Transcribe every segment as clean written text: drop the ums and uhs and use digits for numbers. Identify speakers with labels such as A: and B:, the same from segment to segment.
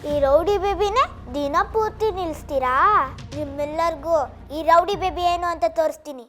A: ಈ ರೌಡಿ ಬೇಬಿನೇ ದಿನ ಪೂರ್ತಿ ನಿಲ್ಲಿಸ್ತೀರಾ? ನಿಮ್ಮೆಲ್ಲರಿಗೂ ಈ ರೌಡಿ ಬೇಬಿ ಏನು ಅಂತ ತೋರಿಸ್ತೀನಿ.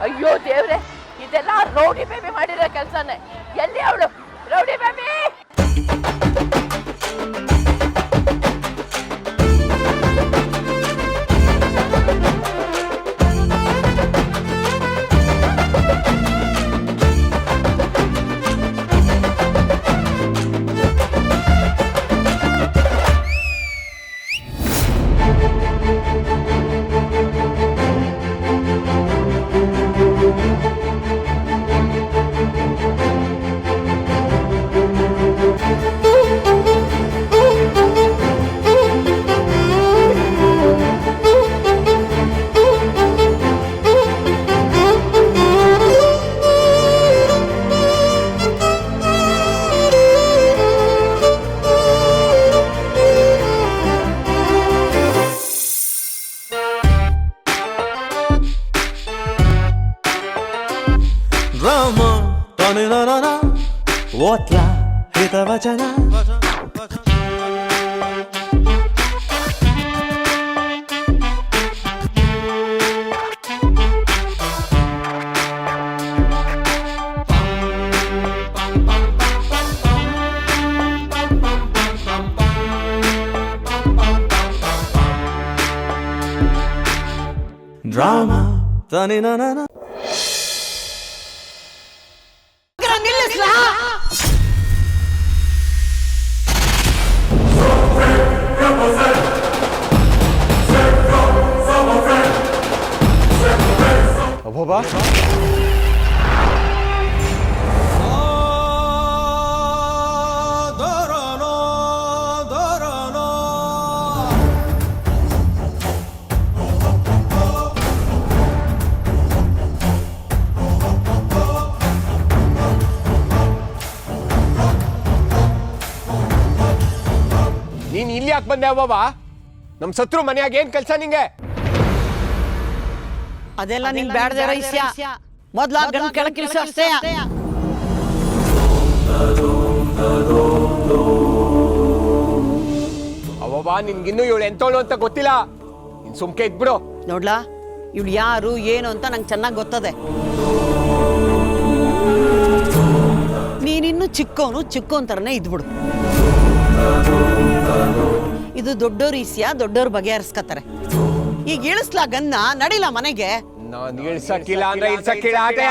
B: ಅಯ್ಯೋ ದೇವ್ರೆ, ಇದೆಲ್ಲ ರೌಡಿ ಬೇಬಿ ಮಾಡಿರೋ ಕೆಲಸನೇ. ಎಲ್ಲಿ ಅವಳು rowdy baby?
C: Rama, tani na na na, otla hita vachana. Drama, tani na na na.
D: ಅಬ್ಬಬ್ಬಾ, ನೀನ್ ಇಲ್ಲಿ ಯಾಕೆ ಬಂದೆ ಅಬ್ಬಬ್ಬಾ? ನಮ್ ಸತ್ರು ಮನ್ಯಾಗ ಏನ್ ಕೆಲ್ಸ ನಿಂಗೆ?
E: ಅದೆಲ್ಲ ನಿಂಗೆ ಬ್ಯಾಡದೇ ರಹಸ್ಯ. ಮೊದ್ಲ ಗಂಡ ಕೆಳಕಿಳಿಸು ಅಷ್ಟೇ.
D: ಅವಬ್ಬಾ, ನಿನ್ಗಿನ್ನೂ ಇವಳು ಎಂತೋಳು ಅಂತ ಗೊತ್ತಿಲ್ಲ. ನೀನ್ ಸುಮ್ಕೆ ಇದ್ಬಿಡು.
E: ನೋಡ್ಲಾ, ಇವಳು ಯಾರು ಏನು ಅಂತ ನಂಗೆ ಚೆನ್ನಾಗಿ ಗೊತ್ತದೆ. ನೀನಿನ್ನು ಚಿಕ್ಕೋನ್ ಥರನೇ ಇದ್ಬಿಡು. ಇದು ದೊಡ್ಡೋರ್ ಈಸ್ಯ, ದೊಡ್ಡೋರ್ ಬಗೆಹರಿಸ್ಕತ್ತಾರೆ. ಈಗ ಇಳಿಸ್ಲಾ ಗನ್ನ, ನಡಿಲ್ಲ ಮನೆಗೆ.
D: ನಾನ್ ಇಳ್ಸಕ್ಕಿಲ್ಲ ಅಂದ್ರೆ ಇಳ್ಸಕ್ಕಿಲ್ಲ ಆಟಯ.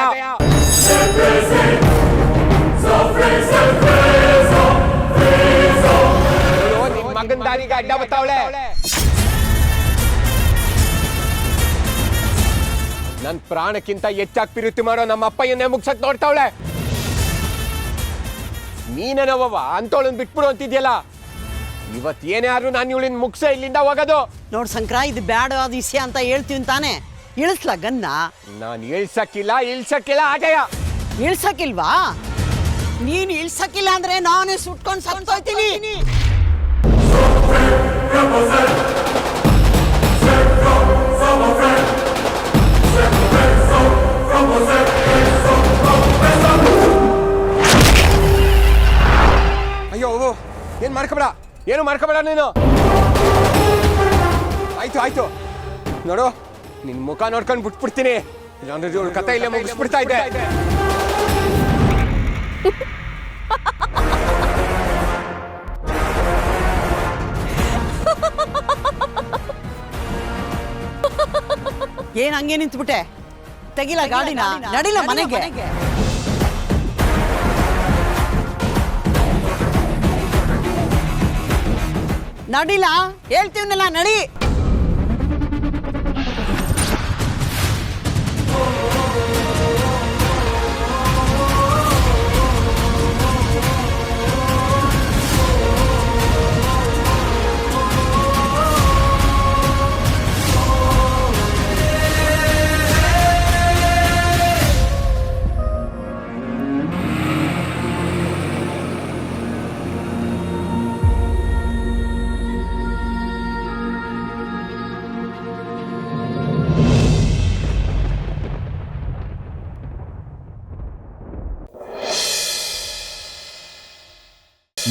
D: ಪ್ರಾಣಕ್ಕಿಂತ ಹೆಚ್ಚಾಗಿ ಪ್ರೀತಿ ಮಾಡೋ ನಮ್ಮ ಅಪ್ಪಯ್ಯನ್ನೇ ಮುಗ್ಸಕ್ ನೋಡ್ತಾವಳೆ. ನೀನೇನವ್ವ ಅಂತೋಳನ್ ಬಿಟ್ಬಿಡು ಅಂತಿದ್ಯಲ್ಲ. ಇವತ್ತೇನೇ ಆದ್ರೂ ನಾನು ಇವಳಿನ ಮುಗ್ಸ ಇಲ್ಲಿಂದ ಹೋಗೋದು.
E: ನೋಡ್ ಶಂಕರ, ಇದು ಬ್ಯಾಡ ಅದು ವಿಷಯ ಅಂತ ಹೇಳ್ತೀವಿ ತಾನೆ. ಇಳಿಸ್ಲಾ ಗನ್ನ?
D: ನಾನು ಇಳ್ಸಕ್ಕಿಲ್ಲ ಆಟಯ.
E: ಇಳ್ಸಕ್ಕಿಲ್ವಾ? ನೀನು ಇಳ್ಸಕ್ಕಿಲ್ಲ ಅಂದ್ರೆ ನಾನೇ ಸುಟ್ಕೊಂಡು ಸತ್ತೋಯ್ತೀನಿ.
D: ಅಯ್ಯೋ ಏನು ಮಾಡ್ಕೋಬೇಡ ನೀನು. ಆಯ್ತು ನೋಡು, ನಿನ್ ಮುಖ ನೋಡ್ಕೊಂಡು ಬಿಟ್ಬಿಡ್ತೀನಿ. ಇವ್ರ ಕತೆ ಇಲ್ಲೇ ಮುಗಿಸ್ಬಿಡ್ತಾ ಇದ್ದೆ.
E: ಏನ್ ಹಂಗೆ ನಿಂತ್ಬಿಟ್ಟೆ? ತೆಗಿಲ ಗಾಡಿನ, ನಡಿಲ ಮನೆಗೆ. ನಡಿಲ ಹೇಳ್ತೀವನಲ್ಲ, ನಡಿ.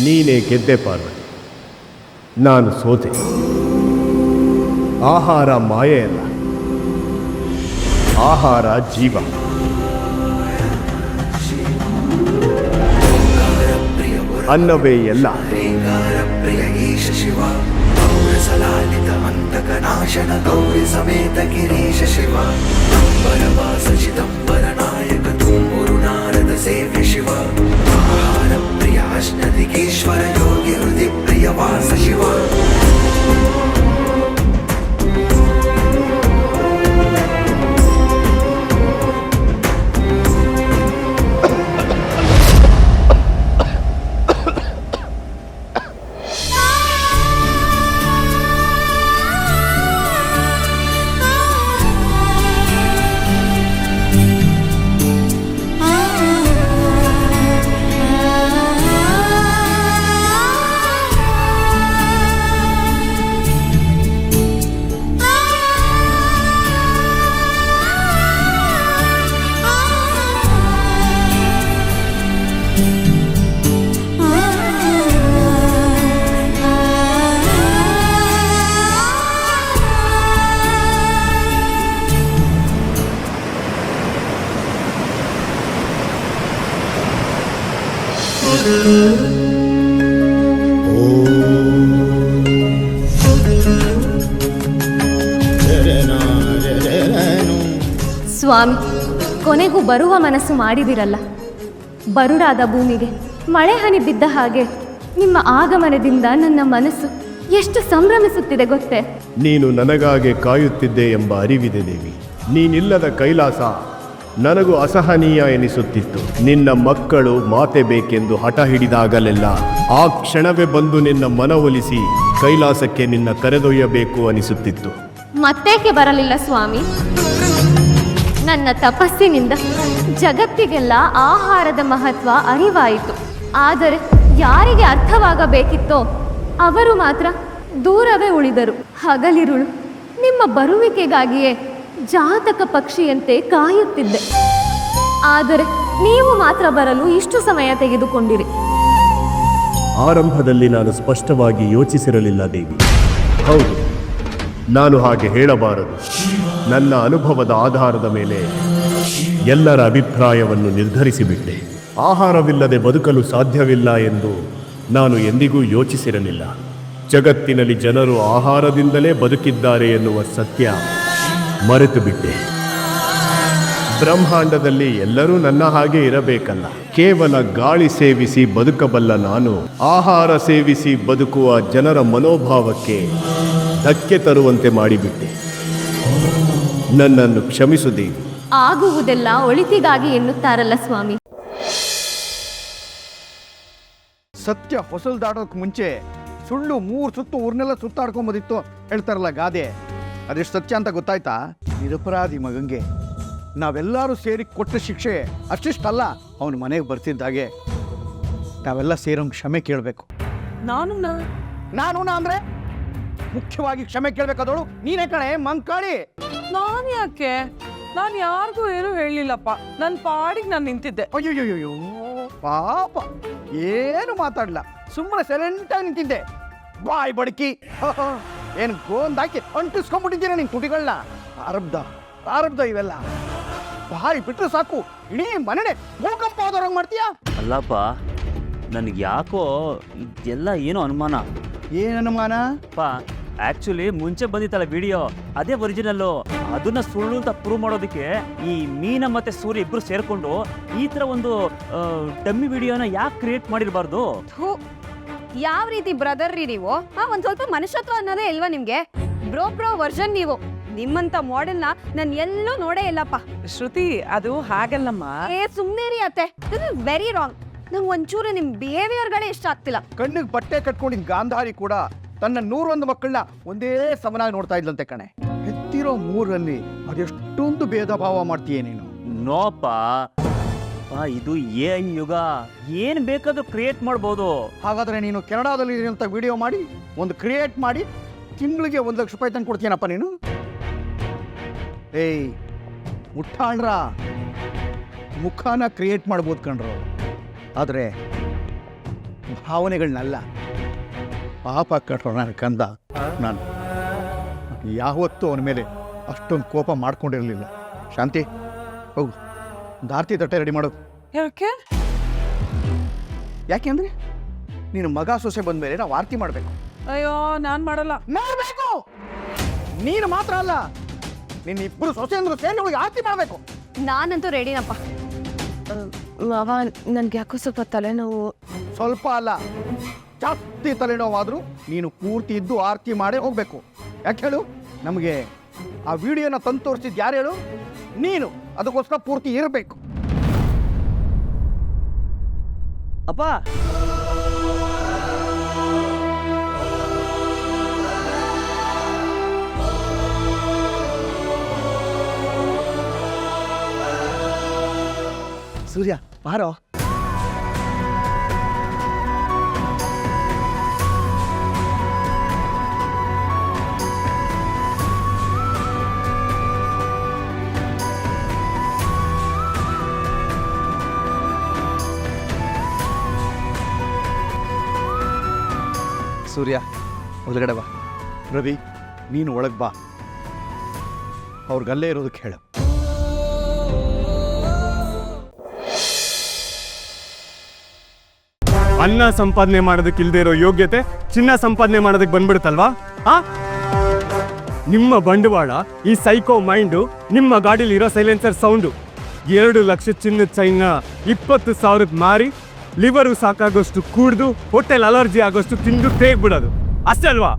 F: ನೀನೇ ಗೆದ್ದೆ ಪಾರ್ವತಿ, ನಾನು ಸೋತೆ. ಆಹಾರ ಮಾಯೆಯಲ್ಲ, ಆಹಾರ ಜೀವ. ಅನ್ನವೇ ಎಲ್ಲ.
G: ಅಂತಕನಾಶನ ಗೌರಿ ಸಮೇತ ಗಿರೀಶ ಶಿವ ಅಂಬರವಾಸ ಚಿದಂಬರ ನಾಯಕ ತುಂಬುರು ನಾರದ ಸೇವ್ಯ ಶಿವ ಆಹಾರ ಪ್ರಿಯ ಅಷ್ಟದಿಗೇಶ್ವರ ಯೋಗಿ ಹೃದಯ ಪ್ರಿಯ ವಾಸ ಶಿವ.
H: ಸ್ವಾಮಿ, ಕೊನೆಗೂ ಬರುವ ಮನಸ್ಸು ಮಾಡಿದಿರಲ್ಲ. ಬರುಡಾದ ಭೂಮಿಗೆ ಮಳೆ ಹನಿ ಬಿದ್ದ ಹಾಗೆ ನಿಮ್ಮ ಆಗಮನದಿಂದ ನನ್ನ ಮನಸ್ಸು ಎಷ್ಟು ಸಂಭ್ರಮಿಸುತ್ತಿದೆ ಗೊತ್ತೇ.
F: ನೀನು ನನಗಾಗಿ ಕಾಯುತ್ತಿದ್ದೆ ಎಂಬ ಅರಿವಿದೆ ದೇವಿ. ನೀನಿಲ್ಲದ ಕೈಲಾಸ ನನಗೂ ಅಸಹನೀಯ ಎನಿಸುತ್ತಿತ್ತು. ನಿನ್ನ ಮಕ್ಕಳು ಮಾತೆ ಬೇಕೆಂದು ಹಠ ಹಿಡಿದಾಗಲೆಲ್ಲ ಆ ಕ್ಷಣವೇ ಬಂದು ನಿನ್ನ ಮನವೊಲಿಸಿ ಕೈಲಾಸಕ್ಕೆ ನಿನ್ನ ಕರೆದೊಯ್ಯಬೇಕು ಅನಿಸುತ್ತಿತ್ತು.
H: ಮತ್ತೇಕೆ ಬರಲಿಲ್ಲ ಸ್ವಾಮಿ? ನನ್ನ ತಪಸ್ಸಿನಿಂದ ಜಗತ್ತಿಗೆಲ್ಲ ಆಹಾರದ ಮಹತ್ವ ಅರಿವಾಯಿತು. ಆದರೆ ಯಾರಿಗೆ ಅರ್ಥವಾಗಬೇಕಿತ್ತೋ ಅವರು ಮಾತ್ರ ದೂರವೇ ಉಳಿದರು. ಹಗಲಿರುಳು ನಿಮ್ಮ ಬರುವಿಕೆಗಾಗಿಯೇ ಜಾತಕ ಪಕ್ಷಿಯಂತೆ ಕಾಯುತ್ತಿದ್ದೆ. ಆದರೆ ನೀವು ಮಾತ್ರ ಬರಲು ಇಷ್ಟು ಸಮಯ ತೆಗೆದುಕೊಂಡಿರಿ.
F: ಆರಂಭದಲ್ಲಿ ನಾನು ಸ್ಪಷ್ಟವಾಗಿ ಯೋಚಿಸಿರಲಿಲ್ಲ ದೇವಿ. ಹೌದು, ನಾನು ಹಾಗೆ ಹೇಳಬಾರದು. ನನ್ನ ಅನುಭವದ ಆಧಾರದ ಮೇಲೆ ಎಲ್ಲರ ಅಭಿಪ್ರಾಯವನ್ನು ನಿರ್ಧರಿಸಿಬಿಟ್ಟೆ. ಆಹಾರವಿಲ್ಲದೆ ಬದುಕಲು ಸಾಧ್ಯವಿಲ್ಲ ಎಂದು ನಾನು ಎಂದಿಗೂ ಯೋಚಿಸಿರಲಿಲ್ಲ. ಜಗತ್ತಿನಲ್ಲಿ ಜನರು ಆಹಾರದಿಂದಲೇ ಬದುಕಿದ್ದಾರೆ ಎನ್ನುವ ಸತ್ಯ ಮರೆತು ಬಿಟ್ಟೆ. ಬ್ರಹ್ಮಾಂಡದಲ್ಲಿ ಎಲ್ಲರೂ ನನ್ನ ಹಾಗೆ ಇರಬೇಕಲ್ಲ. ಕೇವಲ ಗಾಳಿ ಸೇವಿಸಿ ಬದುಕಬಲ್ಲ ನಾನು ಆಹಾರ ಸೇವಿಸಿ ಬದುಕುವ ಜನರ ಮನೋಭಾವಕ್ಕೆ ಧಕ್ಕೆ ತರುವಂತೆ ಮಾಡಿಬಿಟ್ಟೆ. ನನ್ನನ್ನು ಕ್ಷಮಿಸು ದೇವಿ.
H: ಆಗುವುದೆಲ್ಲ ಒಳಿತಿಗಾಗಿ ಎನ್ನುತ್ತಾರಲ್ಲ ಸ್ವಾಮಿ.
I: ಸತ್ಯ ಹೊಸಲು ದಾಟೋದಕ್ಕೆ ಮುಂಚೆ ಸುಳ್ಳು 3 ಸುತ್ತು ಊರ್ನೆಲ್ಲ ಸುತ್ತಾಡ್ಕೊಂಬೋದಿತ್ತು ಹೇಳ್ತಾರಲ್ಲ ಗಾದೆ. ಅದೆಷ್ಟು ಸತ್ಯ ಅಂತ ಗೊತ್ತಾಯ್ತಾ? ನಿರಪರಾಧಿ ಮಗಂಗೆ ನಾವೆಲ್ಲರೂ ಸೇರಿ ಕೊಟ್ಟ ಶಿಕ್ಷೆ ಅಷ್ಟಿಷ್ಟಲ್ಲ, ಅವನ ಮನೆಗೆ ಬರ್ತಿದ್ದಾಗೆ ನಾವೆಲ್ಲ ಸೇರೋಂಗೆ ಕ್ಷಮೆ ಕೇಳಬೇಕು. ನಾನು ಅಂದರೆ ಮುಖ್ಯವಾಗಿ ಕ್ಷಮೆ ಕೇಳಬೇಕಾದವಳು ನೀನೇ ಕಣೆ ಮಂಕಾಳಿ.
B: ನಾನು ಯಾಕೆ? ನಾನು ಯಾರಿಗೂ ಏನು ಹೇಳಲಿಲ್ಲಪ್ಪ, ನನ್ನ ಪಾಡಿಗೆ ನಾನು ನಿಂತಿದ್ದೆ.
I: ಅಯ್ಯೋಯ್ಯೋಯ್ಯೋ ಪಾಪ, ಏನು ಮಾತಾಡಲ್ಲ, ಸುಮ್ಮನೆ ಸೈಲೆಂಟಾಗಿ ನಿಂತಿದ್ದೆ. ಬಾಯ್ ಬಡಕಿ, ಏನು ಗೋಂದಾಕಿ ಅಂಟಿಸ್ಕೊಂಡ್ಬಿಟ್ಟಿದ್ದೀರ ನಿನ್ ತುಟಿಗಳನ್ನ. ಪ್ರಾರಬ್ಧ ಇವೆಲ್ಲ. ಬಾಯಿ ಬಿಟ್ಟರೆ ಸಾಕು ಇಡೀ ಮನೆನೇ ಭೂಕಂಪ ಆದವ್ರಂಗೆ ಮಾಡ್ತೀಯಾ?
J: ಅಲ್ಲಪ್ಪ, ನನಗೆ ಯಾಕೋ ಇದೆಲ್ಲ ಏನೋ ಅನುಮಾನ.
I: ಏನು ಅನುಮಾನ?
J: ಆಕ್ಚುಲಿ ಮುಂಚೆ ಬಂದಿತ್ತಲ್ಲ ವಿಡಿಯೋ, ಅದೇ ಒರಿಜಿನಲ್ಲು. ಅದನ್ನ ಸುಳ್ಳು ಅಂತ ಪ್ರೂವ್ ಮಾಡೋದಕ್ಕೆ ಈ ಮೀನಾ ಮತ್ತೆ ಸೂರ್ಯ ಇಬ್ರು ಸೇರ್ಕೊಂಡು ಈ ತರ ಒಂದು ಡಮ್ಮಿ ವಿಡಿಯೋನ ಯಾಕೆ ಕ್ರಿಯೇಟ್ ಮಾಡಿರಬಾರ್ದು?
K: ಯಾವ ರೀತಿ ಬ್ರದರ್ ರೀ ನೀವು? ಒಂದ್ ಸ್ವಲ್ಪ ಮನುಷ್ಯತ್ವ ಅನ್ನೋದೇ ಇಲ್ವಾ ನಿಮ್ಗೆ? ಬ್ರೋ ವರ್ಷನ್ ನೀವು. ನಿಮ್ಮಂತ ಮಾಡೆಲ್ನ ನಾನು ಎಲ್ಲೂ ನೋಡೇ ಇಲ್ಲಪ್ಪ.
B: ಶ್ರುತಿ, ಅದು ಹಾಗಲ್ಲಮ್ಮ.
K: ಸುಮ್ನೆ ರೀ ಅತ್ತೆ, ದಿಸ್ ಇಸ್ ವೆರಿ ರಾಂಗ್. ನಂಗೆ ಒಂಚೂರು ನಿಮ್ ಬಿಹೇವಿಯರ್ಗಳೇ ಇಷ್ಟ ಆಗ್ತಿಲ್ಲ.
I: ಕಣ್ಣಿಗೆ ಬಟ್ಟೆ ಕಟ್ಕೊಂಡಿದ್ದ ಗಾಂಧಾರಿ ಕೂಡ ತನ್ನ 101 ಮಕ್ಕಳನ್ನ ಒಂದೇ ಸಮನಾಗಿ ನೋಡ್ತಾ ಇದ್ಲಂತೆ ಕಣೆ. ಹೆತ್ತಿರೋ 3ರಲ್ಲಿ ಅದೆಷ್ಟೊಂದು ಭೇದ ಭಾವ ಮಾಡ್ತೀಯ ನೀನು?
J: ನೋಪ, ಇದು AI ಯುಗ, ಏನ್ ಬೇಕಾದ್ರೂ ಕ್ರಿಯೇಟ್ ಮಾಡ್ಬೋದು.
I: ಹಾಗಾದ್ರೆ ನೀನು ಕೆನಡಾದಲ್ಲಿ ಇರುವಂತ ವಿಡಿಯೋ ಮಾಡಿ ಒಂದು ಕ್ರಿಯೇಟ್ ಮಾಡಿ ತಿಂಗಳಿಗೆ 1 ಲಕ್ಷ ರೂಪಾಯಿ ತಂದು ಕೊಡ್ತೀನಪ್ಪ ನೀನು? ಏಯ್ ಮುಟ್ಟಾಳ್ರ, ಮುಖಾನ ಕ್ರಿಯೇಟ್ ಮಾಡ್ಬೋದು ಕಣ್ರು, ಆದರೆ ಭಾವನೆಗಳನ್ನಲ್ಲ. ಪಾಪ ಕಟ್ರೋ ನನ್ನ ಕಂದ. ನಾನು ಯಾವತ್ತೂ ಅವನ ಮೇಲೆ ಅಷ್ಟೊಂದು ಕೋಪ ಮಾಡ್ಕೊಂಡಿರಲಿಲ್ಲ. ಶಾಂತಿ, ಹೌದು, ದಾರ್ತಿ ತಟ್ಟೆ ರೆಡಿ ಮಾಡು. ಯಾಕೆಂದ್ರೆ ನೀನು ಮಗ ಸೊಸೆ ಬಂದ ಮೇಲೆ ನಾವು ಆರತಿ ಮಾಡಬೇಕು.
B: ಅಯ್ಯೋ, ನಾನು ಮಾಡಲ್ಲ.
I: ಮಾಡಬೇಕು. ನೀನು ಮಾತ್ರ ಅಲ್ಲ, ನಿನ್ನ ಇಬ್ಬರು ಸೊಸೆ ಅಂದ್ರೆ ಸೇರಿ ಆರತಿ ಮಾಡಬೇಕು.
K: ನಾನಂತೂ ರೆಡಿನಪ್ಪ. ನನ್ಗೆ ಯಾಕೋ ಸ್ವಲ್ಪ ತಲೆನೋವು.
I: ಸ್ವಲ್ಪ ಅಲ್ಲ, ಜಾಸ್ತಿ ತಲೆನೋವಾದರೂ ನೀನು ಪೂರ್ತಿ ಇದ್ದು ಆರತಿ ಮಾಡೇ ಹೋಗ್ಬೇಕು. ಯಾಕೆ ಹೇಳು? ನಮಗೆ ಆ ವಿಡಿಯೋನ ತಂದು ತೋರಿಸಿದ್ದು ಯಾರು ಹೇಳು? ನೀನು. ಅದಕ್ಕೋಸ್ಕರ ಪೂರ್ತಿ ಇರಬೇಕು.
J: ಅಪ್ಪ,
I: ಸೂರ್ಯ ಬಾರೋ. ಸೂರ್ಯ ಒಳಗಡೆ ಬಾ. ರವಿ, ನೀನು ಒಳಗೆ ಬಾ. ಅವ್ರಿಗಲ್ಲೇ ಇರೋದಕ್ಕೆ ಹೇಳು.
F: ಅನ್ನ ಸಂಪಾದನೆ ಮಾಡೋದಕ್ಕೆ ಇಲ್ಲದೆ ಇರೋ ಯೋಗ್ಯತೆ ಚಿನ್ನ ಸಂಪಾದನೆ ಮಾಡೋದಕ್ಕೆ ಬಂದ್ಬಿಡುತ್ತಲ್ವಾ? ನಿಮ್ಮ ಬಂಡವಾಳ, ಈ ಸೈಕೋ ಮೈಂಡು, ನಿಮ್ಮ ಗಾಡೀಲಿ ಇರೋ ಸೈಲೆನ್ಸರ್ ಸೌಂಡು, 2 ಲಕ್ಷ ಚಿನ್ನದ ಚೈನ್ನ 20,000 ಮಾರಿ ಲಿವರು ಸಾಕಾಗೋಷ್ಟು ಕುಡ್ದು ಹೊಟ್ಟೆಲ್ ಅಲರ್ಜಿ ಆಗೋಷ್ಟು ತಿಂದು ತೇಗ್ಬಿಡೋದು ಅಷ್ಟೇ ಅಲ್ವಾ?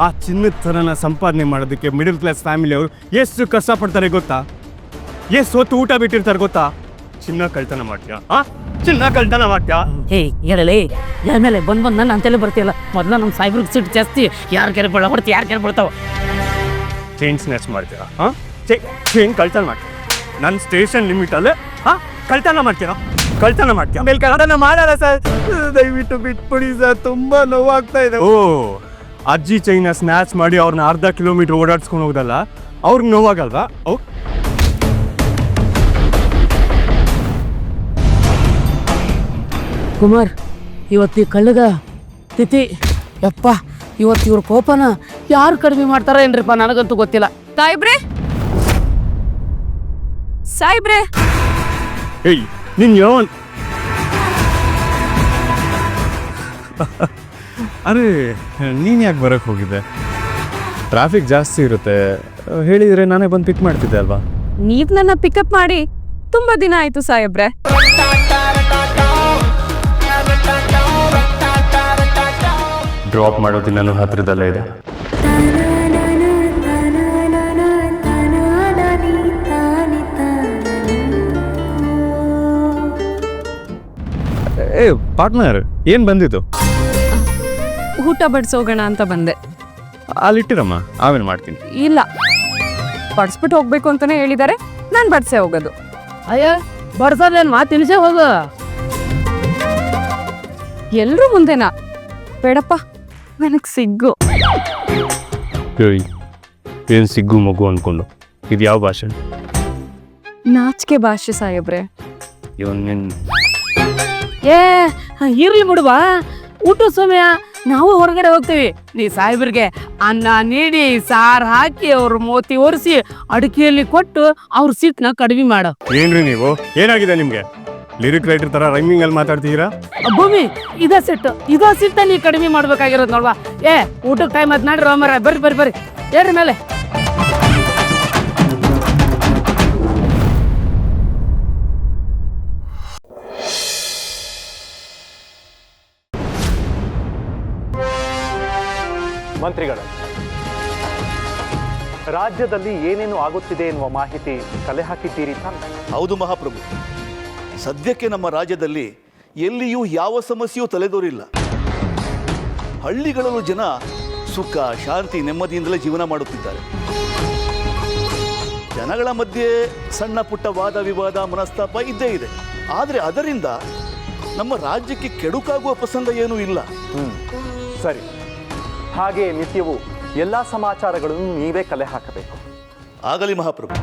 F: ಆ ಚಿನ್ನದ ಥರನ ಸಂಪಾದನೆ ಮಾಡೋದಕ್ಕೆ ಮಿಡಲ್ ಕ್ಲಾಸ್ ಫ್ಯಾಮಿಲಿಯವರು ಎಷ್ಟು ಕಷ್ಟಪಡ್ತಾರೆ ಗೊತ್ತಾ? ಎಷ್ಟು ಹೊತ್ತು ಊಟ ಬಿಟ್ಟಿರ್ತಾರೆ ಗೊತ್ತಾ? ಚಿನ್ನ ಕಳ್ತನ ಮಾಡ್ತೀಯಾ? ಚಿನ್ನ ಕಳ್ತನ ಮಾಡ್ತೀಯಾ?
L: ಹೇಳಲಿ ಆಮೇಲೆ ಬಂದು ನನ್ನ ಅಂತೆಲ್ಲ ಬರ್ತೀಯಲ್ಲ. ಮೊದಲ ನಮ್ಮ ಸಾಯ್ಬ್ರಿಗೆ ಸಿಟ್ಟು ಜಾಸ್ತಿ. ಯಾರು ಕೆರೆ ಬಿಡ್ತೀವಿ, ಯಾರು ಕೆರೆ ಬಿಡ್ತಾವ?
F: ಚೈನ್ ಸ್ನ್ಯಾಚ್ ಮಾಡ್ತೀರಾ? ಚೈನ್ ಕಳ್ತನ ಮಾಡ್ತೀರಾ? ನನ್ನ ಸ್ಟೇಷನ್ ಲಿಮಿಟಲ್ಲೇ ಕಳ್ತನ ಮಾಡ್ತೀರಾ? ಆಮೇಲೆ ಕಳ್ತನ ಮಾಡಲ್ಲ ಸರ್, ದಯವಿಟ್ಟು ಬಿಟ್ಬಿಡಿ ಸರ್, ತುಂಬಾ ನೋವಾಗ್ತಾ ಇದೆ. ಓ, ಅಜ್ಜಿ ಚೈನ ಸ್ನ್ಯಾಚ್ ಮಾಡಿ ಅವ್ರನ್ನ ಅರ್ಧ ಕಿಲೋಮೀಟರ್ ಓಡಾಡ್ಸ್ಕೊಂಡು ಹೋಗೋದಲ್ಲ, ಅವ್ರಿಗೆ ನೋವಾಗಲ್ವಾ?
L: ಕುಮಾರ್, ಇವತ್ತು ಈ ಕಳ್ಳಗ ತಿಥಿ. ಯಪ್ಪ, ಇವತ್ತು ಇವ್ರ ಕೋಪನ ಯಾರು ಕಡಿಮೆ ಮಾಡ್ತಾರ ಏನ್ರಿಪ್ಪ, ನನಗಂತೂ ಗೊತ್ತಿಲ್ಲ. ಸಾಯ್ಬ್ರೆ
F: ಏಯ್, ನೀನ್ ಯಾವನ್? ಅರೆ, ನೀನ್ ಯಾಕೆ ಬರಕ್ ಹೋಗಿದ್ದೆ? ಟ್ರಾಫಿಕ್ ಜಾಸ್ತಿ ಇರುತ್ತೆ, ಹೇಳಿದ್ರೆ ನಾನೇ ಬಂದು ಪಿಕ್ ಮಾಡ್ತಿದ್ದೆ ಅಲ್ವಾ?
K: ನೀವ್ ನನ್ನ ಪಿಕಪ್ ಮಾಡಿ ತುಂಬಾ ದಿನ ಆಯ್ತು ಸಾಹೇಬ್ರೆ.
F: ಡ್ರಾಪ್ ಮಾಡೋದು ನಾನು ಹತ್ರದಲ್ಲೇ ಇದೆ.
D: ಪಾರ್ಟ್ನರ್ ಏನು ಬಂದಿತ್ತು?
K: ಊಟ ಬಡಿಸೋಗೋಣ ಅಂತ ಬಂದೆ.
D: ಅಲ್ಲಿಟ್ಟಿರಮ್ಮ, ಆಮೇಲೆ ಮಾಡ್ತೀನಿ.
K: ಇಲ್ಲ, ಬಡಿಸ್ಬಿಟ್ಟು ಹೋಗ್ಬೇಕು ಅಂತಾನೆ ಹೇಳಿದ್ದಾರೆ, ನಾನು ಬಡ್ಸೇ ಹೋಗೋದು.
L: ಅಯ್ಯ ಬಡ್ಸೋದೇನು ಮಾತು ತಿನ್ಸೇ ಹೋಗು.
K: ಎಲ್ರೂ ಮುಂದೆನಾ? ಬೇಡಪ್ಪ, ನನಗೆ ಸಿಗ್ಗು.
D: ಏನು ಸಿಗ್ಗು ಮಗು ಅಂದ್ಕೊಂಡು ಇದು ಯಾವ ಭಾಷೆ?
K: ನಾಚಿಕೆ ಭಾಷೆ ಸಾಹೇಬ್ರೆ.
L: ಏ ಇರ್ಲಿ ಬಿಡುವ, ಊಟ ಸಮಯ ನಾವು ಹೊರಗಡೆ ಹೋಗ್ತೀವಿ. ನೀ ಸಾಹೇಬ್ರಿಗೆ ಅನ್ನ ನೀಡಿ ಸಾರು ಹಾಕಿ ಅವ್ರ ಮೋತಿ ಒರೆಸಿ ಅಡಿಕೆಯಲ್ಲಿ ಕೊಟ್ಟು ಅವ್ರ ಸೀಟ್ನ ಕಡಿಮೆ ಮಾಡು.
D: ಏನ್ರಿ ನೀವು, ಏನಾಗಿದೆ ನಿಮ್ಗೆ? ಲಿರಿಕ್ ರೈಟರ್ ತರ ರೈಮಿಂಗ್ ಅಲ್ಲಿ ಮಾತಾಡ್ತೀರಾ?
L: ಭೂಮಿ ಇದ ಸಿಟ್ಟ ನೀ ಕಡಿಮೆ ಮಾಡ್ಬೇಕಾಗಿರೋದು ನೋಡ್ವಾ. ಏ ಊಟಕ್ಕೆ ಟೈಮ್ ಆದ್ ನಾಡ್ರಿ ಮರ, ಬರ್ರಿ ಬರ್ರಿ ಬರ್ರಿ ಏನ್ರಿ ಮೇಲೆ.
M: ಮಂತ್ರಿಗಳ ರಾಜ್ಯದಲ್ಲಿ ಏನೇನು ಆಗುತ್ತಿದೆ ಎನ್ನುವ ಮಾಹಿತಿ ಕಲೆ ಹಾಕಿದ್ದೀರಿ ತಾನೆ?
N: ಹೌದು ಮಹಾಪ್ರಭು, ಸದ್ಯಕ್ಕೆ ನಮ್ಮ ರಾಜ್ಯದಲ್ಲಿ ಎಲ್ಲಿಯೂ ಯಾವ ಸಮಸ್ಯೆಯೂ ತಲೆದೋರಿಲ್ಲ. ಹಳ್ಳಿಗಳಲ್ಲೂ ಜನ ಸುಖ ಶಾಂತಿ ನೆಮ್ಮದಿಯಿಂದಲೇ ಜೀವನ ಮಾಡುತ್ತಿದ್ದಾರೆ. ಜನಗಳ ಮಧ್ಯೆ ಸಣ್ಣ ಪುಟ್ಟ ವಾದ ವಿವಾದ ಮನಸ್ತಾಪ ಇದ್ದೇ ಇದೆ, ಆದರೆ ಅದರಿಂದ ನಮ್ಮ ರಾಜ್ಯಕ್ಕೆ ಕೆಡುಕಾಗುವ ಪ್ರಸಂಗ ಏನೂ ಇಲ್ಲ.
M: ಸರಿ, ಹಾಗೆ ನಿತ್ಯವೂ ಎಲ್ಲ ಸಮಾಚಾರಗಳನ್ನು ನೀವೇ ಕಲೆ ಹಾಕಬೇಕು.
N: ಆಗಲಿ ಮಹಾಪ್ರಭು.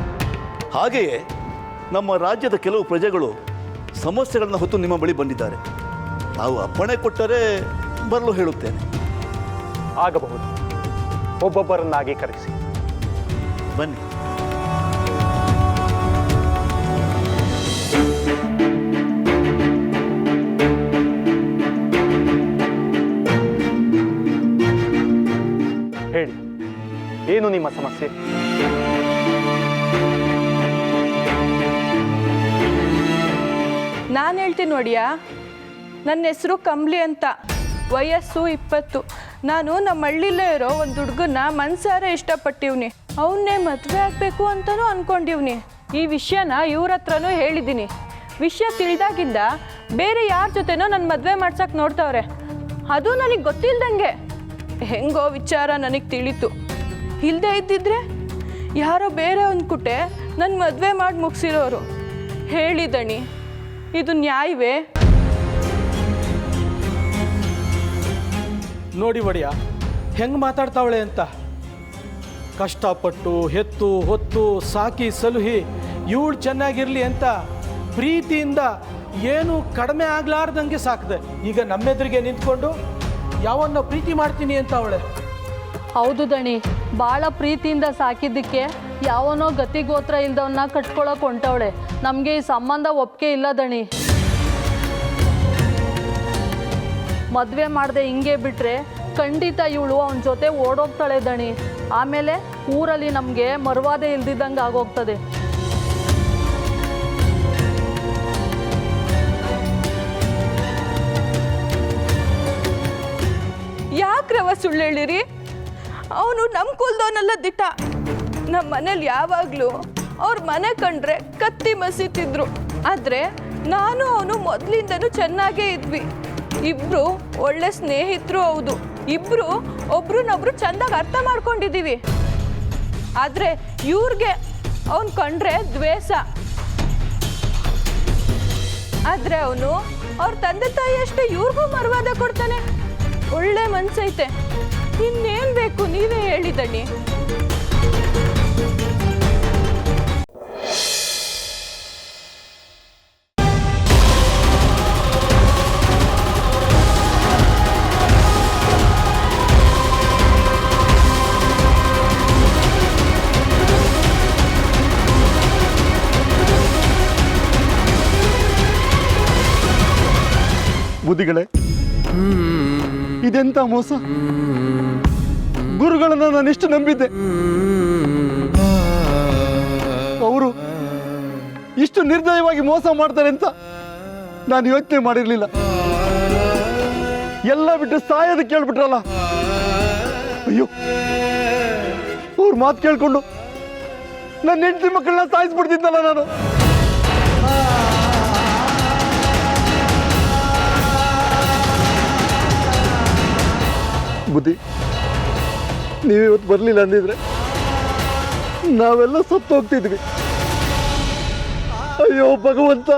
N: ಹಾಗೆಯೇ ನಮ್ಮ ರಾಜ್ಯದ ಕೆಲವು ಪ್ರಜೆಗಳು ಸಮಸ್ಯೆಗಳನ್ನು ಹೊತ್ತು ನಿಮ್ಮ ಬಳಿ ಬಂದಿದ್ದಾರೆ. ನಾವು ಅಪ್ಪಣೆ ಕೊಟ್ಟರೆ ಬರಲು ಹೇಳುತ್ತೇನೆ.
M: ಆಗಬಹುದು, ಒಬ್ಬೊಬ್ಬರನ್ನಾಗಿ ಕರೆಸಿ.
N: ಬನ್ನಿ.
M: ಹೇಳಿ, ಏನು ನಿಮ್ಮ ಸಮಸ್ಯೆ?
B: ನಾನು ಹೇಳ್ತೀನಿ ನೋಡಿಯಾ, ನನ್ನ ಹೆಸರು ಕಂಬ್ಲಿ ಅಂತ, ವಯಸ್ಸು 20. ನಾನು ನಮ್ಮ ಹಳ್ಳಿಲೇ ಇರೋ ಒಂದು ಹುಡುಗನ್ನ ಮನ್ಸಾರೆ ಇಷ್ಟಪಟ್ಟಿವ್ನಿ. ಅವನ್ನೇ ಮದುವೆ ಆಗಬೇಕು ಅಂತಲೂ ಅಂದ್ಕೊಂಡಿವ್ನಿ. ಈ ವಿಷಯನ ಇವ್ರ ಹತ್ರನೂ ಹೇಳಿದ್ದೀನಿ. ವಿಷಯ ತಿಳಿದಾಗಿಂದ ಬೇರೆ ಯಾರ ಜೊತೆನೋ ನನ್ನ ಮದುವೆ ಮಾಡ್ಸಕ್ಕೆ ನೋಡ್ತಾವ್ರೆ. ಅದು ನನಗೆ ಗೊತ್ತಿಲ್ದಂಗೆ ಹೆಂಗೋ ವಿಚಾರ ನನಗೆ ತಿಳಿತು. ಇಲ್ಲದೆ ಇದ್ದಿದ್ರೆ ಯಾರೋ ಬೇರೆ ಒಂದು ಕುಟೆ ನನ್ನ ಮದುವೆ ಮಾಡಿ ಮುಗಿಸಿರೋರು. ಹೇಳಿದಣಿ, ಇದು ನ್ಯಾಯವೇ?
O: ನೋಡಿ ಒಡೆಯ ಹೆಂಗೆ ಮಾತಾಡ್ತಾವಳೆ ಅಂತ. ಕಷ್ಟಪಟ್ಟು ಹೆತ್ತು ಹೊತ್ತು ಸಾಕಿ ಸಲುಹಿ ಇವಳು ಚೆನ್ನಾಗಿರಲಿ ಅಂತ ಪ್ರೀತಿಯಿಂದ ಏನು ಕಡಿಮೆ ಆಗ್ಲಾರ್ದಂಗೆ ಸಾಕಿದೆ. ಈಗ ನಮ್ಮೆದುರಿಗೆ ನಿಂತ್ಕೊಂಡು ಯಾವನ್ನ ಪ್ರೀತಿ ಮಾಡ್ತೀನಿ ಅಂತ ಅವಳೆ.
B: ಹೌದು ದಣಿ, ಭಾಳ ಪ್ರೀತಿಯಿಂದ ಸಾಕಿದ್ದಕ್ಕೆ ಯಾವನೋ ಗತಿಗೋತ್ರ ಇಲ್ದವನ್ನ ಕಟ್ಕೊಳಕ್ಕೆ ಹೊಂಟವಳೆ. ನಮಗೆ ಈ ಸಂಬಂಧ ಒಪ್ಪಿಗೆ ಇಲ್ಲ ದಣಿ. ಮದುವೆ ಮಾಡದೆ ಹಿಂಗೆ ಬಿಟ್ಟರೆ ಖಂಡಿತ ಇವಳು ಅವನ ಜೊತೆ ಓಡೋಗ್ತಾಳೆ ದಣಿ. ಆಮೇಲೆ ಊರಲ್ಲಿ ನಮಗೆ ಮರ್ವಾದೆ ಇಲ್ದಿದ್ದಂಗೆ ಆಗೋಗ್ತದೆ. ಯಾಕ್ರವ ಸುಳ್ಳು ಹೇಳಿರಿ? ಅವನು ನಮ್ಮ ಕುಲ್ದವನೆಲ್ಲ ದಿಟ್ಟ. ನಮ್ಮ ಮನೇಲಿ ಯಾವಾಗಲೂ ಅವ್ರ ಮನೆ ಕಂಡ್ರೆ ಕತ್ತಿ ಮಸೀತಿದ್ರು. ಆದರೆ ನಾನು ಅವನು ಮೊದಲಿಂದನೂ ಚೆನ್ನಾಗೇ ಇದ್ವಿ. ಇಬ್ರು ಒಳ್ಳೆ ಸ್ನೇಹಿತರು. ಹೌದು, ಇಬ್ರು ಒಬ್ರನ್ನೊಬ್ರು ಚೆಂದಾಗಿ ಅರ್ಥ ಮಾಡ್ಕೊಂಡಿದ್ದೀವಿ. ಆದರೆ ಇವ್ರಿಗೆ ಅವನು ಕಂಡ್ರೆ ದ್ವೇಷ. ಆದರೆ ಅವನು ಅವ್ರ ತಂದೆ ತಾಯಿ ಅಷ್ಟೇ ಇವ್ರಿಗೂ ಮರ್ವಾದ ಕೊಡ್ತಾನೆ. ಒಳ್ಳೆ ಮನ್ಸೈತೆ. ಇನ್ನೇನು ಬೇಕು ನೀವೇ ಹೇಳಿದಣ್ಣಿ.
I: ಬುದ್ಧಿಗಳೇ, ಇದೆಂತ ಮೋಸ! ಗುರುಗಳನ್ನ ನಾನು ಎಷ್ಟು ನಂಬಿದ್ದೆ, ಅವರು ಇಷ್ಟು ನಿರ್ದಯವಾಗಿ ಮೋಸ ಮಾಡ್ತಾರೆ ಅಂತ ನಾನು ಯೋಚನೆ ಮಾಡಿರ್ಲಿಲ್ಲ. ಎಲ್ಲ ಬಿಟ್ಟು ಸಾಯೋದಕ್ಕೆ ಕೇಳ್ಬಿಟ್ರಲ್ಲ. ಅಯ್ಯೋ, ಅವ್ರ ಮಾತು ಕೇಳ್ಕೊಂಡು ನನ್ನ ಹೆಂಡತಿ ಮಕ್ಕಳನ್ನ ಸಾಯಿಸ್ಬಿಡ್ತಿದ್ದಲ್ಲ ನಾನು.
P: ಬುದ್ಧಿ. ನೀವಿವತ್ತು ಬರಲಿಲ್ಲ ಅಂದಿದ್ರೆ ನಾವೆಲ್ಲ ಸತ್ತು ಹೋಗ್ತಿದ್ವಿ. ಅಯ್ಯೋ ಭಗವಂತ,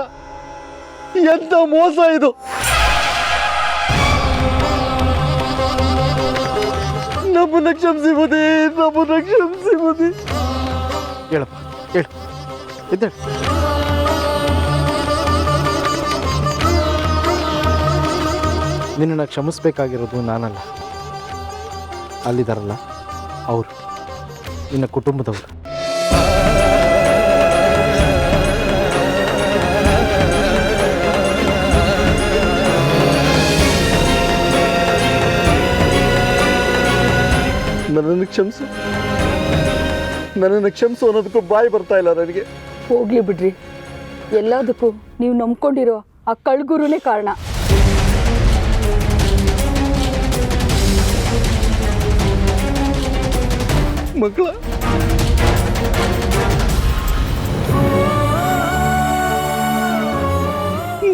P: ಎಂತ ಮೋಸ ಇದು. ನಮ್ಮನ್ನ ಕ್ಷಮಿಸಿ ಬುದ್ಧಿ, ನಮ್ಮನ್ನ ಕ್ಷಮಿಸಿ ಬುದ್ಧಿ.
I: ಹೇಳಪ್ಪ, ಹೇಳು, ಎದ್ದೇಳು. ನಿನ್ನನ್ನು ಕ್ಷಮಿಸ್ಬೇಕಾಗಿರೋದು ನಾನಲ್ಲ, ಅಲ್ಲಿದ್ದಾರಲ್ಲ ಅವರು, ನಿನ್ನ ಕುಟುಂಬದವರು.
P: ನನ್ನನ್ನು ಕ್ಷಮಿಸು, ನನ್ನನ್ನು ಕ್ಷಮಿಸು ಅನ್ನೋದಕ್ಕೂ ಬಾಯಿ ಬರ್ತಾ ಇಲ್ಲ ನನಗೆ.
Q: ಹೋಗ್ಲಿ ಬಿಡ್ರಿ, ಎಲ್ಲದಕ್ಕೂ ನೀವು ನಂಬ್ಕೊಂಡಿರೋ ಆ ಕಳ್ಗುರುನೇ ಕಾರಣ.
P: ಮಕ್ಕಳ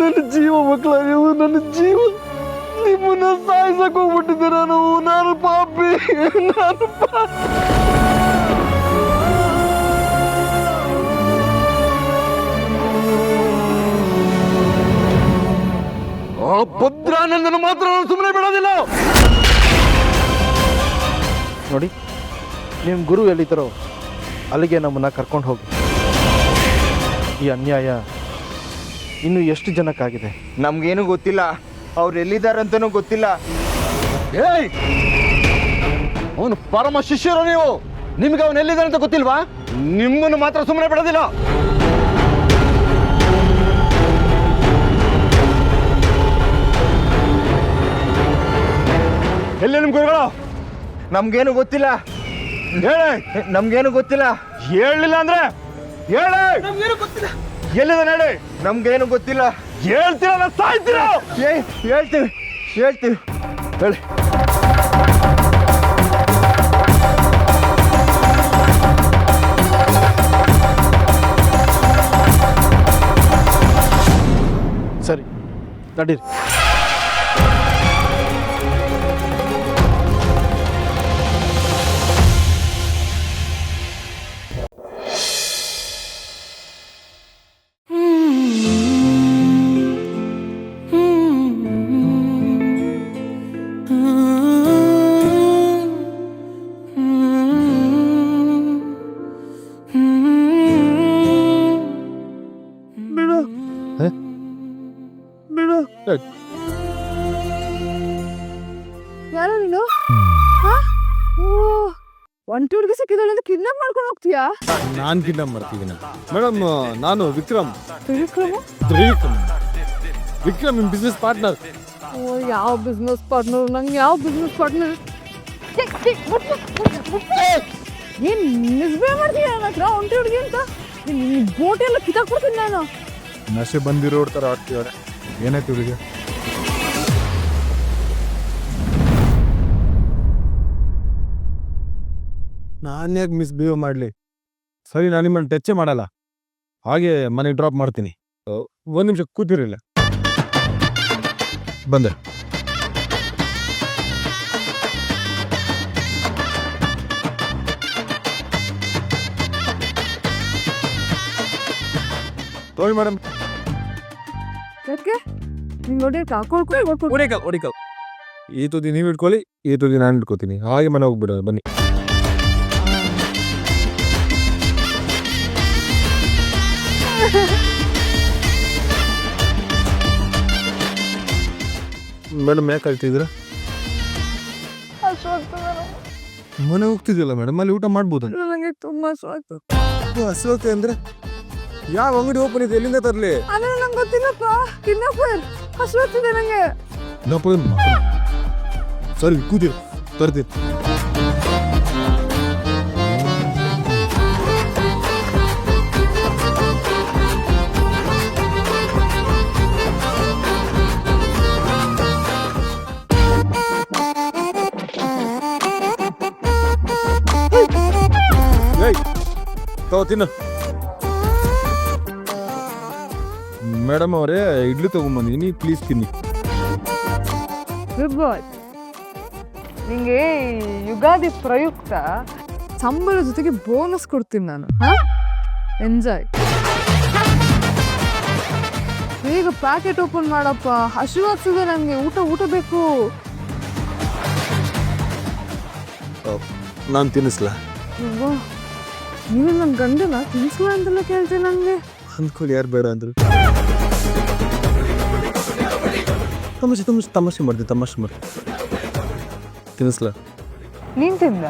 P: ನನ್ನ ಜೀವ ಮಕ್ಕಳ, ನೀವು ನನ್ನ ಜೀವ. ನಿಮ್ಮನ್ನ ಸಾಯಿಸಕ್ ಹೋಗ್ಬಿಟ್ಟಿದ್ದೆ ನಾನು ಪಾಪಿ, ನಾನು ಪಾಪಿ. ಆ ಭದ್ರಾನಂದನ ಮಾತ್ರ ನಾನು ಸುಮ್ಮನೆ ಬಿಡೋದಿಲ್ಲ.
I: ನೋಡಿ, ನಿಮ್ಮ ಗುರು ಎಲ್ಲಿದ್ದಾರೋ ಅಲ್ಲಿಗೆ ನಮ್ಮನ್ನು ಕರ್ಕೊಂಡು ಹೋಗಿ. ಈ ಅನ್ಯಾಯ ಇನ್ನು ಎಷ್ಟು ಜನಕ್ಕಾಗಿದೆ?
P: ನಮ್ಗೇನು ಗೊತ್ತಿಲ್ಲ, ಅವ್ರು ಎಲ್ಲಿದ್ದಾರಂತನೂ ಗೊತ್ತಿಲ್ಲ. ಏಯ್, ಅವನು ಪರಮ ಶಿಷ್ಯರು ನೀವು, ನಿಮ್ಗೆ ಅವನು ಎಲ್ಲಿದ್ದಾನೆ ಅಂತ ಗೊತ್ತಿಲ್ವಾ? ನಿಮ್ಮನ್ನು ಮಾತ್ರ ಸುಮ್ಮನೆ ಬಿಡೋದಿಲ್ಲ. ಎಲ್ಲಿ ನಿಮ್ ಗುರುಗಳು? ನಮ್ಗೇನು ಗೊತ್ತಿಲ್ಲ. ಹೇಳಿ, ನಮ್ಗೇನು ಗೊತ್ತಿಲ್ಲ. ಹೇಳಲಿಲ್ಲ ಅಂದ್ರೆ ಹೇಳಿ, ಎಲ್ಲಿದ್ದಾನೆ ಹೇಳಿ. ನಮ್ಗೇನು ಗೊತ್ತಿಲ್ಲ. ಹೇಳ್ತೀರಲ್ಲ, ಸಾಯ್ತೀರ. ಹೇಳ್ತೀವಿ ಹೇಳ್ತೀವಿ, ಹೇಳಿ.
I: ಸರಿ, ನಡೀರಿ.
B: ಯಾರು ನೀನು? ಒಂಟಿ ಹುಡುಗಿ ಸಿಕ್ಕಿದಾಳೆ ಅಂತ ಕಿಡ್ನಾಪ್ ಮಾಡ್ಕೊಂಡು ಹೋಗ್ತೀಯಾ?
R: ನಾನು ಕಿಡ್ನಾಪ್ ಮಾಡ್ತಿದ್ದೀನಿ ಮೇಡಮ್. ನಾನು ವಿಕ್ರಮ್. ವಿಕ್ರಮ್ ನಿಮ್ ಬಿಸ್ನೆಸ್ ಪಾರ್ಟ್ನರ್.
B: ಯಾವ ಬಿಸ್ನೆಸ್ ಪಾರ್ಟ್ನರ್? ನಂಗೆ ಯಾವ ಬಿಸ್ನೆಸ್ ಪಾರ್ಟ್ನರ್? ಏನ್ ಮಿಸ್ಬಿಹೇವ್ ಮಾಡ್ತೀಯ ನನ್ನ ಹತ್ರ? ಒಂಟಿ ಹುಡುಗಿ ಅಂತ ಬೋಟ್ ಎಲ್ಲ ಕಿತ್ತಾಕ್ಬಿಡ್ತೀನಿ ನಾನು.
R: ನಶೆ ಬಂದಿರೋರ್ ಥರ ಆಡ್ತೀವ್ರೆ. ಏನಾಯ್ತು ಹುಡುಗಿ? ನಾನು ಯಾಕೆ ಮಿಸ್ಬಿಹೇವ್ ಮಾಡಲಿ? ಸರಿ, ನಾನು ನಿಮ್ಮನ್ನು ಟಚ್ಚೇ ಮಾಡಲ್ಲ. ಹಾಗೆ ಮನೆಗೆ ಡ್ರಾಪ್ ಮಾಡ್ತೀನಿ. ಒಂದು ನಿಮಿಷ ಕೂತಿರಲಿಲ್ಲ, ಬಂದೆ. ತೋಳಿ ಮೇಡಮ್.
B: ಯಾಕೆ ನಿಂಗೆ ಹೊಡಿಯಕ್ಕೆ
R: ಈ ತುದಿ ನೀವು ಇಟ್ಕೊಳ್ಳಿ, ಈ ತುದಿ ನಾನು ಇಟ್ಕೋತೀನಿ. ಹಾಗೆ ಮನೆ ಹೋಗ್ಬಿಡೋದು, ಬನ್ನಿ. ಮೇಡಮ್ ಯಾಕೆ ಕಳ್ತಿದ್ರ? ಮನೆ ಹೋಗ್ತಿದ್ಯಲ್ಲ ಮೇಡಮ್, ಅಲ್ಲಿ ಊಟ ಮಾಡ್ಬೋದು.
B: ನನಗೆ ತುಂಬಾ
R: ಹಸುವತ್ತೆ ಅಂದ್ರೆ ಯಾವ ಅಂಗಡಿ ಓಪನ್ ಇದೆ, ಎಲ್ಲಿಂದ ತರಲಿ?
B: ಅಂದ್ರೆ ನಂಗೆ ಗೊತ್ತಿಲ್ಲಪ್ಪ. ಕಿಡ್ನಾಪರ್ ಹಸುವತ್ತಿದೆ ನಂಗೆ.
R: ಸರಿ, ಕೂತಿರು, ತರ್ತೀನಿ. ತಿನ್ನು. ಮೇಡಮ್ ಅವರೇ, ಇಡ್ಲಿ ತಗೊಂಬಂದಿದ್ದೀನಿ, ಪ್ಲೀಸ್ ತಿನ್ನಿ.
B: ಗುಡ್ ಬಾಯ್. ನಿಂಗೆ ಯುಗಾದಿ ಪ್ರಯುಕ್ತ ಸಂಬಳ ಜೊತೆಗೆ ಬೋನಸ್ ಕೊಡ್ತೀನಿ ನಾನು. ಎಂಜಾಯ್. ಈಗ ಪ್ಯಾಕೆಟ್ ಓಪನ್ ಮಾಡಪ್ಪ, ಹಸಿವಾಗ್ತದೆ ನನಗೆ. ಊಟ ಬೇಕು.
R: ನಾನು ತಿನ್ನಿಸ್ಲ?
B: ನೀನು ನನ್ನ ಗಂಡನ ತಿನ್ಸ್ಲ ಅಂತೆಲ್ಲ ಕೇಳ್ತೀನಿ. ನನಗೆ
R: ಅಂದ್ಕೊಳ್ಳಿ, ಯಾರು ಬೇಡ ಅಂದ್ರು. ತಮಾಷೆ ಮಾಡಿದೆ. ತಿನ್ನಿಸ್ಲ?
B: ನೀನು ತಿಂದ?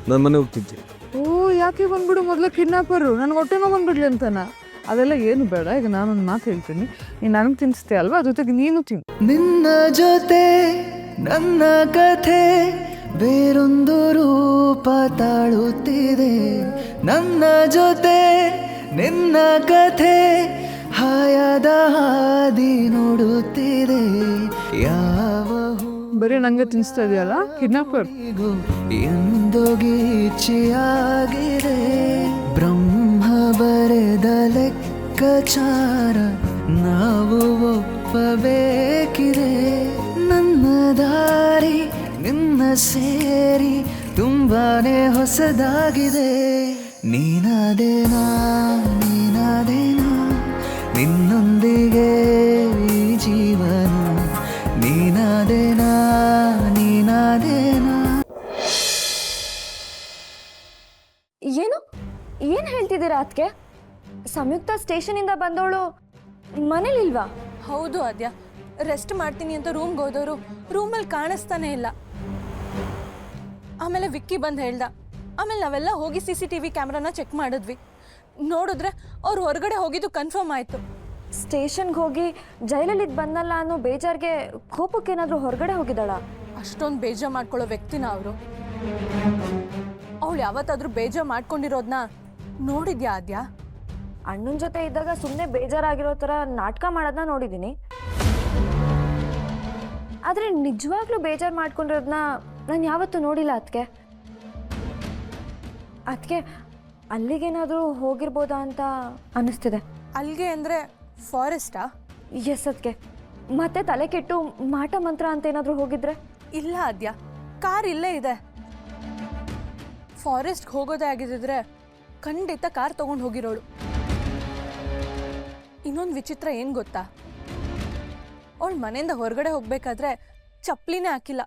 R: ನನ್ನ ಮನೆ ಹೋಗ್ತಿದ್ದೆ.
B: ಓ, ಯಾಕೆ ಬಂದ್ಬಿಡು, ಮೊದಲು ಕಿಡ್ನಾಪರು ನನಗೆ ಹೊಟ್ಟೆನೋ ಬಂದ್ಬಿಡ್ಲಿ ಅಂತಾನ. ಅದೆಲ್ಲ ಏನು ಬೇಡ. ಈಗ ನಾನೊಂದು ಮಾತು ಹೇಳ್ತೀನಿ, ನೀನು ನನಗೆ ತಿನ್ನಿಸ್ತೀಯ ಅಲ್ವಾ, ಜೊತೆಗೆ ನೀನು ತಿನ್ನು.
G: ನಿನ್ನ ಜೊತೆ ನನ್ನ ಕಥೆ ಬೇರೊಂದು ರೂಪ ತಾಳುತ್ತಿದೆ. ನನ್ನ ಜೊತೆ ನಿನ್ನ ಕಥೆ ಹಾಯಾದ ಹಾದಿ ನೋಡುತ್ತಿದೆ. ಯಾವ
B: ಬರೀ ನಂಗೆ ತಿನ್ನಿಸ್ತಾ ಇದೆಯಲ್ಲ ಕಿಡ್ನಾಪರ್.
G: ಎಂದು ಗೀಚಿಯಾಗಿದೆ ಬ್ರಹ್ಮ ಬರೆದ ಲೆಕ್ಕಾಚಾರ ನಾವು ಒಪ್ಪಬೇಕಿದೆ. ನನ್ನ ದಾರಿ ನಿನ್ನ ಸೇರಿ ತುಂಬಾನೇ ಹೊಸದಾಗಿದೆ. ನೀನಾದೇನಾ ನಿನ್ನೊಂದಿಗೆ ಈ ಜೀವನ. ನೀನಾದೇನಾ
H: ಏನು ಹೇಳ್ತಿದ್ದೀರಾ ಅದಕ್ಕೆ? ಸಂಯುಕ್ತ ಸ್ಟೇಷನಿಂದ ಬಂದವಳು ಮನೇಲಿಲ್ವಾ?
B: ಹೌದು ಆದ್ಯ, ರೆಸ್ಟ್ ಮಾಡ್ತೀನಿ ಅಂತ ರೂಮ್ಗೆ ಹೋದವರು ರೂಮಲ್ಲಿ ಕಾಣಿಸ್ತಾನೆ ಇಲ್ಲ. ಆಮೇಲೆ ವಿಕ್ಕಿ ಬಂದು ಹೇಳ್ದ. ಆಮೇಲೆ ನಾವೆಲ್ಲ ಹೋಗಿ CCTV ಕ್ಯಾಮ್ರಾನ ಚೆಕ್ ಮಾಡಿದ್ವಿ. ನೋಡಿದ್ರೆ ಅವ್ರು ಹೊರಗಡೆ ಹೋಗಿದ್ದು ಕನ್ಫರ್ಮ್ ಆಯಿತು.
H: ಸ್ಟೇಷನ್ಗೆ ಹೋಗಿ ಜೈಲಲ್ಲಿದ್ದು ಬಂದಲ್ಲ ಅನ್ನೋ ಬೇಜಾರಿಗೆ ಕೋಪಕ್ಕೇನಾದರೂ ಹೊರಗಡೆ ಹೋಗಿದ್ದಾಳ?
B: ಅಷ್ಟೊಂದು ಬೇಜಾರು ಮಾಡ್ಕೊಳ್ಳೋ ವ್ಯಕ್ತಿನ ಅವರು. ಅವಳು ಯಾವತ್ತಾದರೂ ಬೇಜಾರು ಮಾಡ್ಕೊಂಡಿರೋದನ್ನ ನೋಡಿದ್ಯಾ ಆದ್ಯ?
H: ಅಣ್ಣನ ಜೊತೆ ಇದ್ದಾಗ ಸುಮ್ಮನೆ ಬೇಜಾರಾಗಿರೋ ಥರ ನಾಟಕ ಮಾಡೋದನ್ನ ನೋಡಿದ್ದೀನಿ. ಆದರೆ ನಿಜವಾಗ್ಲೂ ಬೇಜಾರು ಮಾಡ್ಕೊಂಡಿರೋದನ್ನ ನಾನು ಯಾವತ್ತೂ ನೋಡಿಲ್ಲ ಅದಕ್ಕೆ ಅಲ್ಲಿಗೇನಾದರೂ ಹೋಗಿರ್ಬೋದಾ ಅಂತ ಅನ್ನಿಸ್ತಿದೆ.
B: ಅಲ್ಲಿಗೆ ಅಂದರೆ ಫಾರೆಸ್ಟಾ?
H: ಎಸ್ ಅದಕ್ಕೆ. ಮತ್ತೆ ತಲೆ ಕೆಟ್ಟು ಮಾಟ ಮಂತ್ರ ಅಂತ ಏನಾದರೂ ಹೋಗಿದ್ರೆ?
B: ಇಲ್ಲ ಆದ್ಯ, ಕಾರ್ ಇಲ್ಲೇ ಇದೆ. ಫಾರೆಸ್ಟ್ಗೆ ಹೋಗೋದೇ ಆಗಿದ್ದಿದ್ರೆ ಖಂಡಿತ ಕಾರ್ ತೊಗೊಂಡು ಹೋಗಿರೋಳು. ಇನ್ನೊಂದು ವಿಚಿತ್ರ ಏನು ಗೊತ್ತಾ, ಅವಳು ಮನೆಯಿಂದ ಹೊರಗಡೆ ಹೋಗ್ಬೇಕಾದ್ರೆ ಚಪ್ಪಲಿನೇ ಹಾಕಿಲ್ಲ,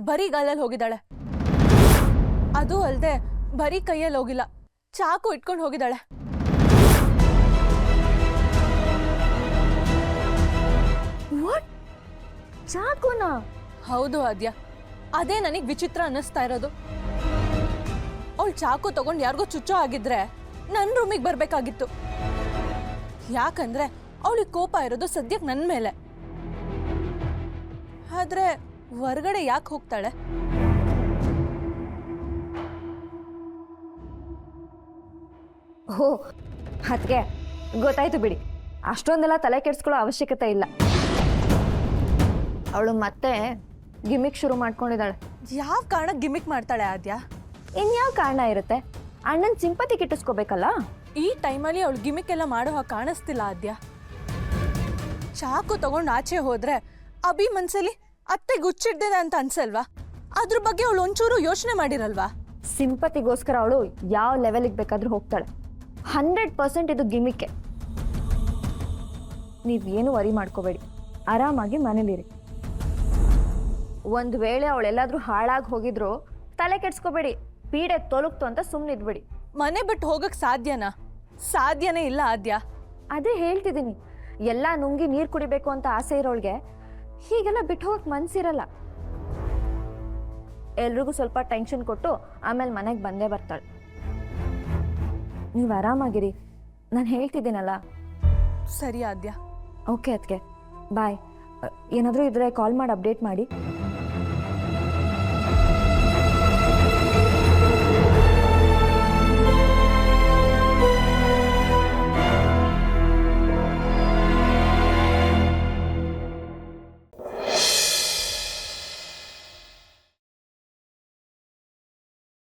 B: ಬರೀ ಗಾಲಲ್ಲಿ ಹೋಗಿದ್ದಾಳೆ. ಅದು ಅಲ್ಲದೆ ಬರೀ ಕೈಯಲ್ಲಿ ಹೋಗಿಲ್ಲ, ಚಾಕು ಇಟ್ಕೊಂಡು ಹೋಗಿದ್ದಾಳೆ.
H: ವಾಟ್? ಚಾಕುನಾ?
B: ಹೌದು ಆದ್ಯ, ಅದೇ ನನಗೆ ವಿಚಿತ್ರ ಅನ್ನಿಸ್ತಾ ಇರೋದು. ಅವಳು ಚಾಕು ತಗೊಂಡು ಯಾರಿಗೋ ಚುಚ್ಚೋ ಆಗಿದ್ರೆ ನನ್ನ ರೂಮಿಗೆ ಬರಬೇಕಾಗಿತ್ತು. ಯಾಕಂದ್ರೆ ಅವಳಿಗೆ ಕೋಪ ಇರೋದು ಸದ್ಯಕ್ಕೆ ನನ್ನ ಮೇಲೆ. ಆದ್ರೆ ಹೊರಗಡೆ ಯಾಕೆ ಹೋಗ್ತಾಳೆ?
H: ಓ, ಅದಕ್ಕೆ ಗೊತ್ತಾಯ್ತು ಬಿಡಿ. ಅಷ್ಟೊಂದೆಲ್ಲ ತಲೆ ಕೆಡಿಸ್ಕೊಳ್ಳೋ ಅವಶ್ಯಕತೆ ಇಲ್ಲ. ಅವಳು ಮತ್ತೆ ಗಿಮಿಕ್ ಶುರು ಮಾಡ್ಕೊಂಡಿದ್ದಾಳೆ.
B: ಯಾವ ಕಾರಣಕ್ಕೆ ಗಿಮಿಕ್ ಮಾಡ್ತಾಳೆ ಆದ್ಯ?
H: ಇನ್ಯಾವ ಕಾರಣ ಇರುತ್ತೆ? ಅಣ್ಣನ ಸಿಂಪತಿ ಕಿಟ್ಟಿಸ್ಕೋಬೇಕಲ್ಲ.
B: ಈ ಟೈಮಲ್ಲಿ ಅವಳು ಗಿಮಿಕ್ ಎಲ್ಲ ಮಾಡೋ ಹಾಗೆ ಕಾಣಿಸ್ತಿಲ್ಲ ಆದ್ಯ. ಚಾಕು ತಗೊಂಡು ಆಚೆ ಹೋದ್ರೆ ಅಭಿ ಮನ್ಸಲ್ಲಿ ಅತ್ತೆ ಗುಚ್ಚಿಡ್ದಿದೆ ಅಂತ ಅನ್ಸಲ್ವಾ? ಅದ್ರ ಬಗ್ಗೆ ಅವಳು ಒಂಚೂರು ಯೋಚನೆ ಮಾಡಿರಲ್ವಾ?
H: ಸಿಂಪತಿಗೋಸ್ಕರ ಅವಳು ಯಾವ ಲೆವೆಲಿಗೆ ಬೇಕಾದ್ರೂ ಹೋಗ್ತಾಳೆ. 100% ಇದು ಗಿಮಿಕ್ಕೆ. ನೀವೇನು ವರಿ ಮಾಡ್ಕೋಬೇಡಿ, ಆರಾಮಾಗಿ ಮನೇಲಿರಿ. ಒಂದು ವೇಳೆ ಅವಳೆಲ್ಲಾದ್ರೂ ಹಾಳಾಗಿ ಹೋಗಿದ್ರು ತಲೆ ಕೆಡ್ಸ್ಕೋಬೇಡಿ, ಪೀಡೆ ತೊಲಗ್ತು ಅಂತ ಸುಮ್ಮನಿದ್ಬಿಡಿ.
B: ಮನೆ ಬಿಟ್ಟು ಹೋಗಕ್ಕೆ ಸಾಧ್ಯನಾ? ಸಾಧ್ಯನೇ ಇಲ್ಲ ಆದ್ಯ.
H: ಅದೇ ಹೇಳ್ತಿದ್ದೀನಿ, ಎಲ್ಲ ನುಂಗಿ ನೀರು ಕುಡಿಬೇಕು ಅಂತ ಆಸೆ ಇರೋಳಿಗೆ ಹೀಗೆಲ್ಲ ಬಿಟ್ಟು ಹೋಗಕ್ಕೆ ಮನ್ಸಿರಲ್ಲ. ಎಲ್ರಿಗೂ ಸ್ವಲ್ಪ ಟೆನ್ಷನ್ ಕೊಟ್ಟು ಆಮೇಲೆ ಮನೆಗೆ ಬಂದೇ ಬರ್ತಾಳೆ. ನೀವು ಆರಾಮಾಗಿರಿ, ನಾನು ಹೇಳ್ತಿದ್ದೀನಲ್ಲ.
B: ಸರಿ ಆದ್ಯ.
H: ಓಕೆ ಅದಕ್ಕೆ ಬಾಯ್. ಏನಾದರೂ ಇದ್ರೆ ಕಾಲ್ ಮಾಡಿ ಅಪ್ಡೇಟ್ ಮಾಡಿ.